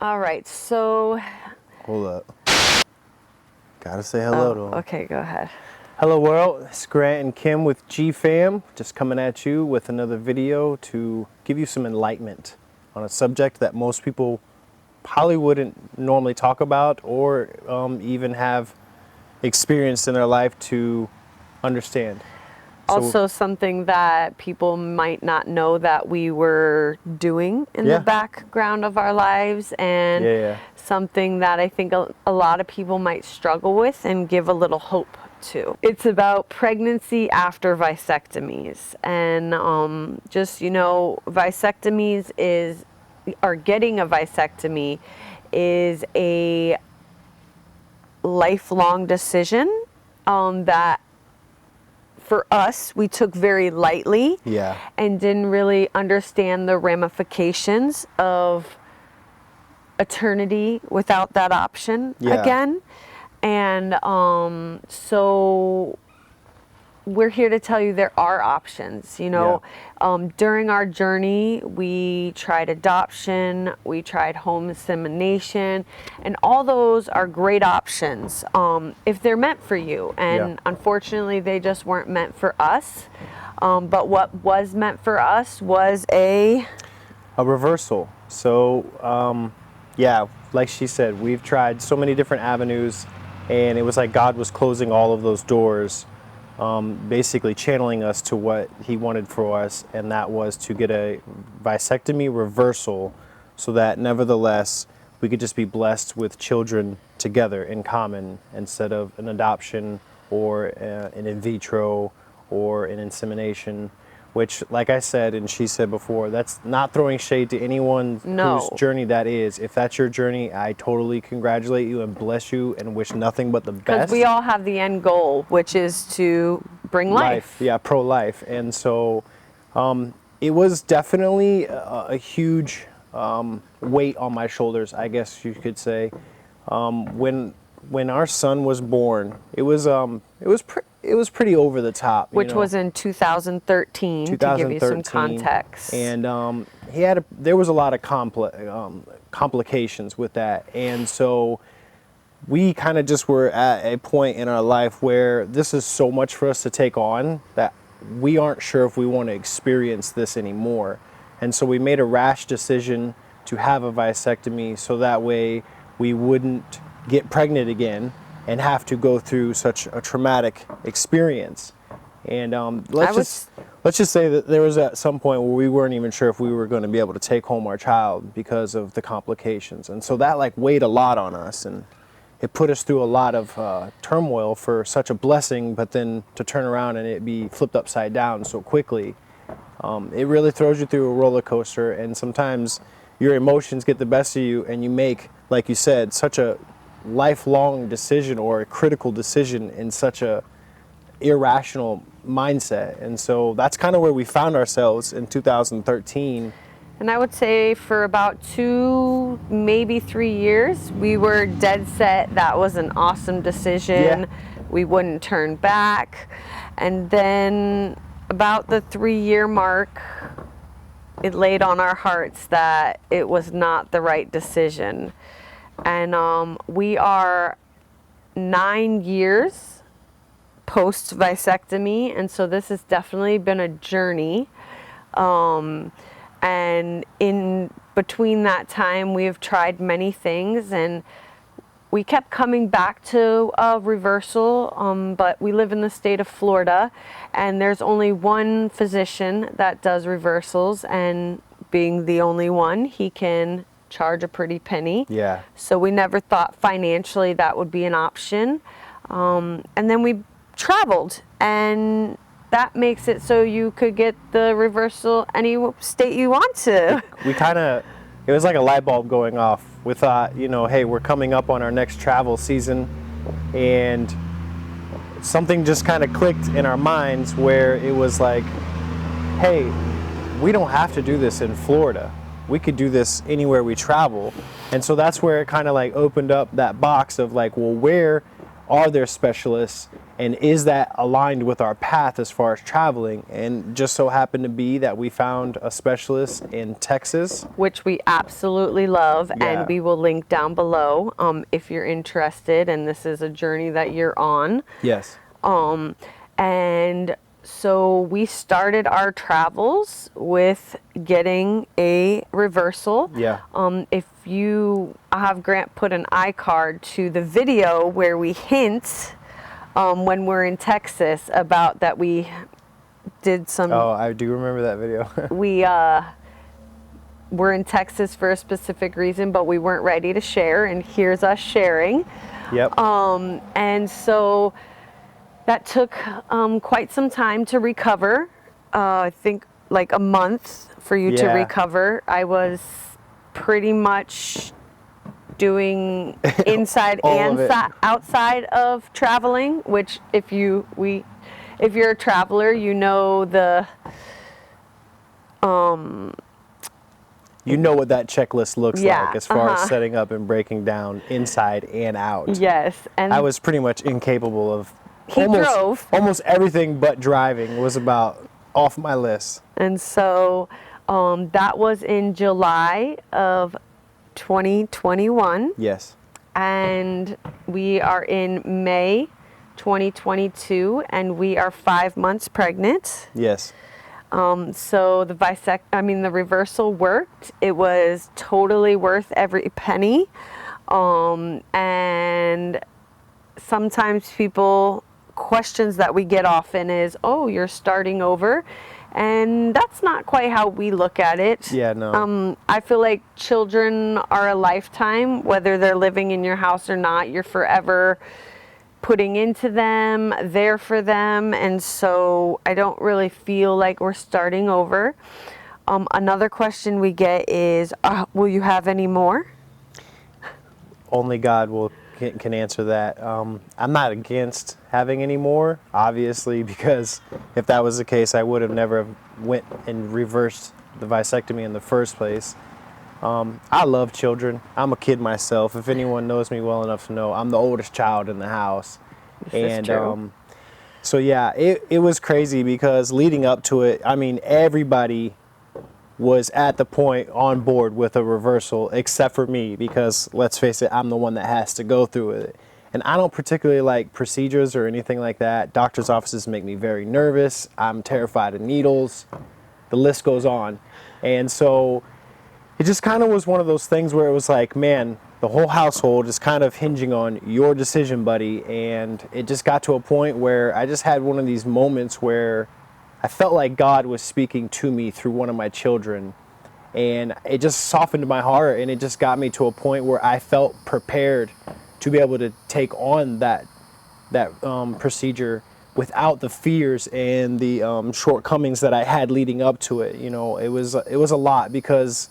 All right, so... Hold up. Gotta say hello to them. Okay, go ahead. Hello world, it's Grant and Kim with G-Fam, just coming at you with another video to give you some enlightenment on a subject that most people probably wouldn't normally talk about or even have experienced in their life to understand. Also something that people might not know that we were doing in Yeah. the background of our lives, and something that I think a lot of people might struggle with and give a little hope to. It's about pregnancy after vasectomies, and just, you know, vasectomies or getting a vasectomy is a lifelong decision that for us, we took very lightly and didn't really understand the ramifications of eternity without that option again. And so we're here to tell you there are options. You know, during our journey, we tried adoption, we tried home insemination, and all those are great options if they're meant for you. And unfortunately, they just weren't meant for us. But what was meant for us was a reversal. So, yeah, like she said, we've tried so many different avenues, and it was like God was closing all of those doors. Basically channeling us to what he wanted for us, and that was to get a vasectomy reversal so that nevertheless we could just be blessed with children together in common instead of an adoption or an in vitro or an insemination, which, like I said and she said before, that's not throwing shade to anyone whose journey that is. If that's your journey, I totally congratulate you and bless you and wish nothing but the best. Because we all have the end goal, which is to bring life. Yeah, pro-life. And so it was definitely a huge weight on my shoulders, I guess you could say. When our son was born, it was pretty over the top. Which was in 2013, to give you some context. And there was a lot of complications with that. And so we kind of just were at a point in our life where this is so much for us to take on that we aren't sure if we want to experience this anymore. And so we made a rash decision to have a vasectomy so that way we wouldn't get pregnant again and have to go through such a traumatic experience. And let's just say that there was at some point where we weren't even sure if we were going to be able to take home our child because of the complications. And so that like weighed a lot on us, and it put us through a lot of turmoil for such a blessing, but then to turn around and it be flipped upside down so quickly, it really throws you through a roller coaster. And sometimes your emotions get the best of you and you make, like you said, such a lifelong decision or a critical decision in such a irrational mindset. And so that's kind of where we found ourselves in 2013. And I would say for about 2, maybe 3 years, we were dead set. That was an awesome decision. We wouldn't turn back. And then about the 3-year mark, it laid on our hearts that it was not the right decision. And we are 9 years post vasectomy, and so this has definitely been a journey. And in between that time, we have tried many things, and we kept coming back to a reversal, but we live in the state of Florida, and there's only one physician that does reversals, and being the only one, he can charge a pretty penny. So we never thought financially that would be an option. And then we traveled, and that makes it so you could get the reversal any state you want to. It was like a light bulb going off. We thought, you know, hey, we're coming up on our next travel season, and something just kind of clicked in our minds where it was like, hey, we don't have to do this in Florida. We could do this anywhere we travel. And so that's where it kind of like opened up that box of like, well, where are there specialists, and is that aligned with our path as far as traveling? And just so happened to be that we found a specialist in Texas. Which we absolutely love, Yeah. and we will link down below if you're interested and this is a journey that you're on. Yes. And so we started our travels with getting a reversal. Yeah. If you have Grant put an iCard to the video where we hint when we're in Texas about that we did some. Oh, I do remember that video. We were in Texas for a specific reason, but we weren't ready to share, and here's us sharing. Yep. And so that took quite some time to recover. I think like a month for you to Yeah. recover. I was pretty much doing inside All and of it. outside of traveling, which if you're a traveler, you know You know what that checklist looks Yeah, like as far as setting up and breaking down inside and out. yes, and I was pretty much incapable of He drove. almost everything but driving was about off my list. And so that was in July of 2021. Yes. And we are in May 2022, and we are 5 months pregnant. Yes. So the reversal worked. It was totally worth every penny. And sometimes questions that we get often is, oh, you're starting over. And that's not quite how we look at it. Yeah, no. I feel like children are a lifetime, whether they're living in your house or not. You're forever putting into them, there for them, and so I don't really feel like we're starting over. Another question we get is, will you have any more? Only God can answer that. I'm not against having any more, obviously, because if that was the case, I would have never went and reversed the vasectomy in the first place. I love children. I'm a kid myself. If anyone knows me well enough to know, I'm the oldest child in the house. This is true. So yeah, it was crazy because leading up to it, I mean, everybody was at the point on board with a reversal except for me, because let's face it, I'm the one that has to go through it. And I don't particularly like procedures or anything like that. Doctor's offices make me very nervous. I'm terrified of needles. The list goes on. And so it just kind of was one of those things where it was like, man, the whole household is kind of hinging on your decision, buddy. And it just got to a point where I just had one of these moments where I felt like God was speaking to me through one of my children. And it just softened my heart, and it just got me to a point where I felt prepared to be able to take on that procedure without the fears and the shortcomings that I had leading up to it. You know, it was a lot, because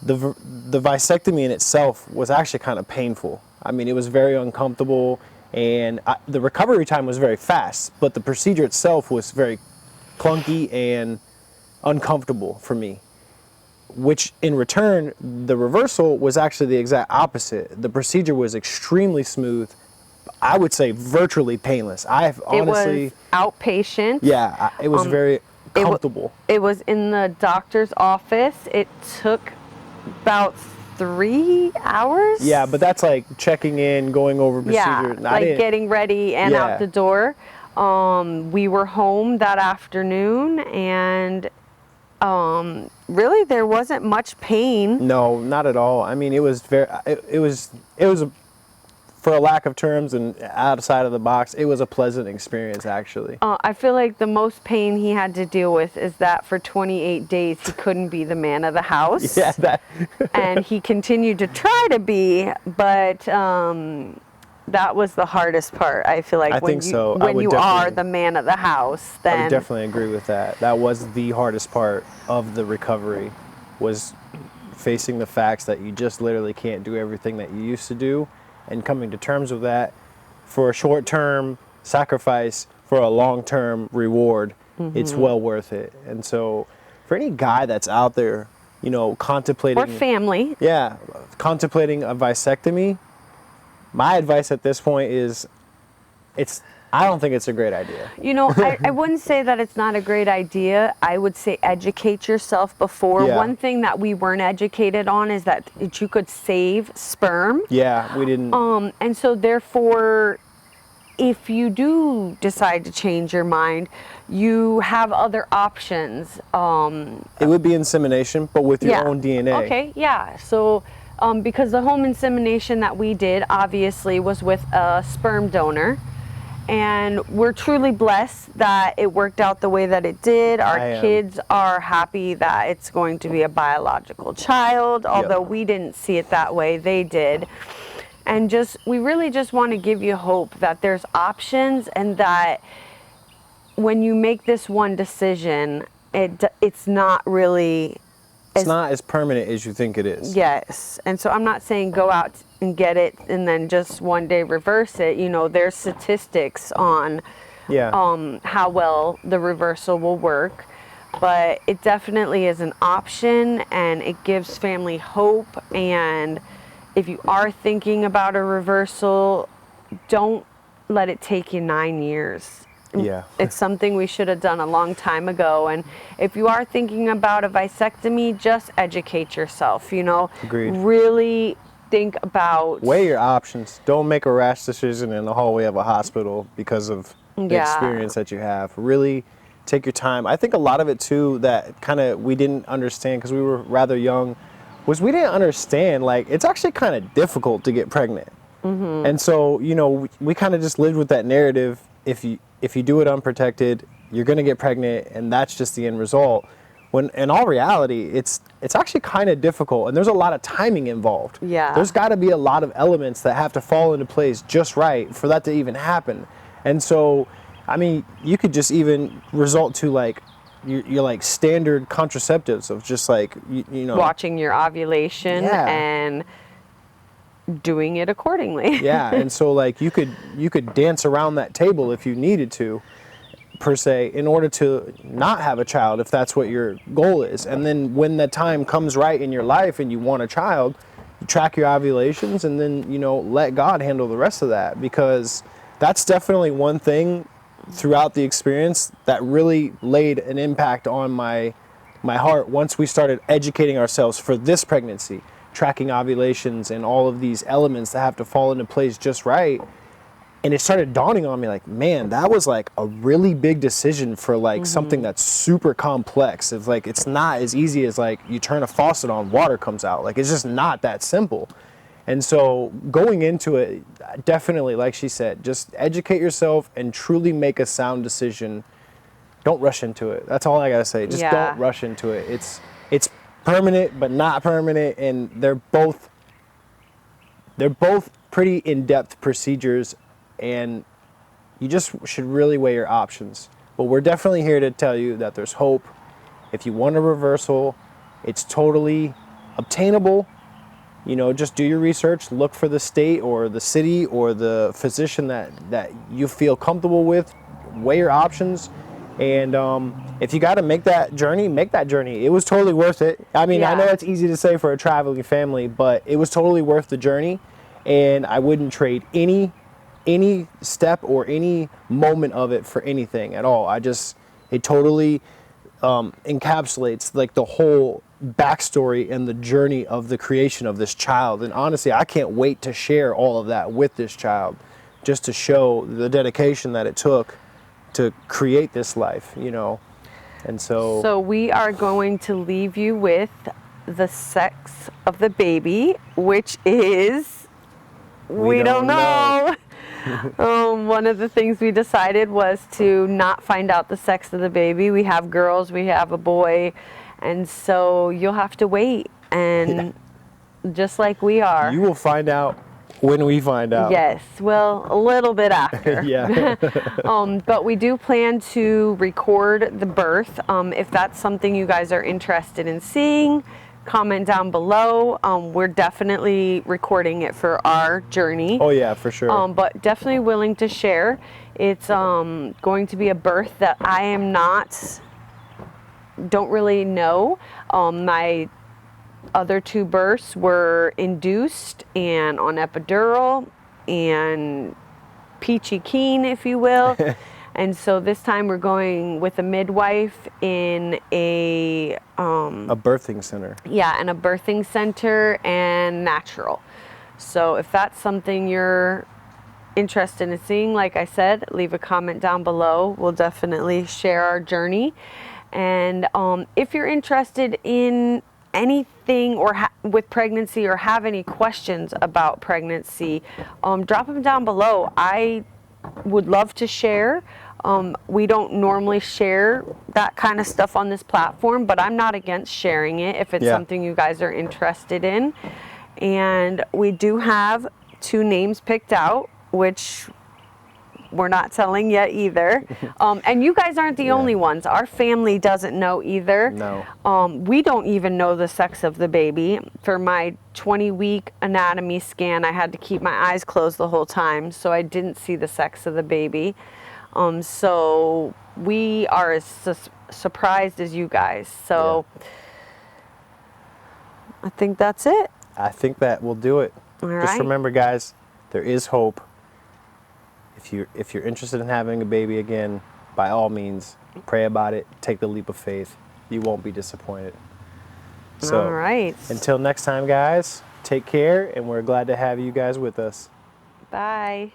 the vasectomy in itself was actually kind of painful. I mean, it was very uncomfortable, and the recovery time was very fast, but the procedure itself was very clunky and uncomfortable for me. Which in return, the reversal was actually the exact opposite. The procedure was extremely smooth. I would say virtually painless. It was outpatient. Yeah, it was very comfortable. It was in the doctor's office. It took about 3 hours. Yeah, but that's like checking in, going over procedure. Yeah, like getting ready and out the door. We were home that afternoon, and really there wasn't much pain. No, not at all. I mean, it was for a lack of terms and outside of the box, it was a pleasant experience, actually. I feel like the most pain he had to deal with is that for 28 days he couldn't be the man of the house. Yeah, that. And he continued to try to be, but that was the hardest part. I feel like when you are the man of the house, then I would definitely agree with that. That was the hardest part of the recovery, was facing the facts that you just literally can't do everything that you used to do, and coming to terms with that for a short-term sacrifice for a long-term reward. It's well worth it. And so for any guy that's out there, you know, contemplating, or family, contemplating a vasectomy, my advice at this point is, I don't think it's a great idea. You know, I wouldn't say that it's not a great idea. I would say educate yourself before. Yeah. One thing that we weren't educated on is that you could save sperm. Yeah, we didn't. And so therefore, if you do decide to change your mind, you have other options. It would be insemination, but with your own DNA. Okay, yeah. So because the home insemination that we did obviously was with a sperm donor. And we're truly blessed that it worked out the way that it did. Our kids are happy that it's going to be a biological child, although we didn't see it that way, they did. And we really just want to give you hope that there's options, and that when you make this one decision, it's not really... It's not as permanent as you think it is. Yes. And so I'm not saying go out and get it and then just one day reverse it. You know, there's statistics on how well the reversal will work. But it definitely is an option, and it gives family hope. And if you are thinking about a reversal, don't let it take you 9 years. Yeah. It's something we should have done a long time ago. And if you are thinking about a vasectomy, just educate yourself, you know. Agreed. Really think about... Weigh your options. Don't make a rash decision in the hallway of a hospital because of the experience that you have. Really take your time. I think a lot of it too that kind of we didn't understand because we were rather young was we didn't understand, like, it's actually kind of difficult to get pregnant. Mm-hmm. And so, you know, we kind of just lived with that narrative. If you do it unprotected, you're going to get pregnant, and that's just the end result. When in all reality, it's actually kind of difficult, and there's a lot of timing involved. Yeah. There's got to be a lot of elements that have to fall into place just right for that to even happen. And so, I mean, you could just even result to like your like standard contraceptives of just like you know, watching your ovulation and doing it accordingly. Yeah, and so like you could dance around that table if you needed to, per se, in order to not have a child if that's what your goal is. And then when the time comes right in your life and you want a child, you track your ovulations and then, you know, let God handle the rest of that, because that's definitely one thing throughout the experience that really laid an impact on my heart once we started educating ourselves for this pregnancy. Tracking ovulations and all of these elements that have to fall into place just right. And it started dawning on me like, man, that was like a really big decision for like something that's super complex. It's like, it's not as easy as like you turn a faucet on, water comes out. Like, it's just not that simple. And so going into it, definitely, like she said, just educate yourself and truly make a sound decision. Don't rush into it. That's all I gotta say. Just don't rush into it. It's permanent but not permanent, and they're both pretty in-depth procedures, and you just should really weigh your options. But we're definitely here to tell you that there's hope. If you want a reversal, it's totally obtainable. You know, just do your research, look for the state or the city or the physician that you feel comfortable with, weigh your options. And if you got to make that journey, make that journey. It was totally worth it. I mean, I know it's easy to say for a traveling family, but it was totally worth the journey. And I wouldn't trade any step or any moment of it for anything at all. It totally encapsulates like the whole backstory and the journey of the creation of this child. And honestly, I can't wait to share all of that with this child, just to show the dedication that it took to create this life, you know. And so we are going to leave you with the sex of the baby, which is we don't know. One of the things we decided was to not find out the sex of the baby. We have girls, we have a boy, and so you'll have to wait, and just like we are, you will find out when we find out. Yes, well, a little bit after. Yeah. But we do plan to record the birth. If that's something you guys are interested in seeing, comment down below. We're definitely recording it for our journey. Oh yeah, for sure. But definitely willing to share. It's going to be a birth that I don't really know. My other two births were induced and on epidural. and peachy keen, if you will. And so this time we're going with a midwife in a birthing center. yeah, in a birthing center and natural. So if that's something you're interested in seeing, like I said, leave a comment down below. We'll definitely share our journey. And if you're interested in anything or with pregnancy or have any questions about pregnancy, drop them down below. I would love to share. We don't normally share that kind of stuff on this platform, but I'm not against sharing it if it's something you guys are interested in. And we do have 2 names picked out, which we're not telling yet either. And you guys aren't the only ones. Our family doesn't know either. No. We don't even know the sex of the baby. For my 20-week anatomy scan, I had to keep my eyes closed the whole time, so I didn't see the sex of the baby. So we are as surprised as you guys. So I think that's it. I think that will do it. All Just right. remember, guys, there is hope. If you're interested in having a baby again, by all means, pray about it. Take the leap of faith. You won't be disappointed. So, all right. until next time, guys, take care, and we're glad to have you guys with us. Bye.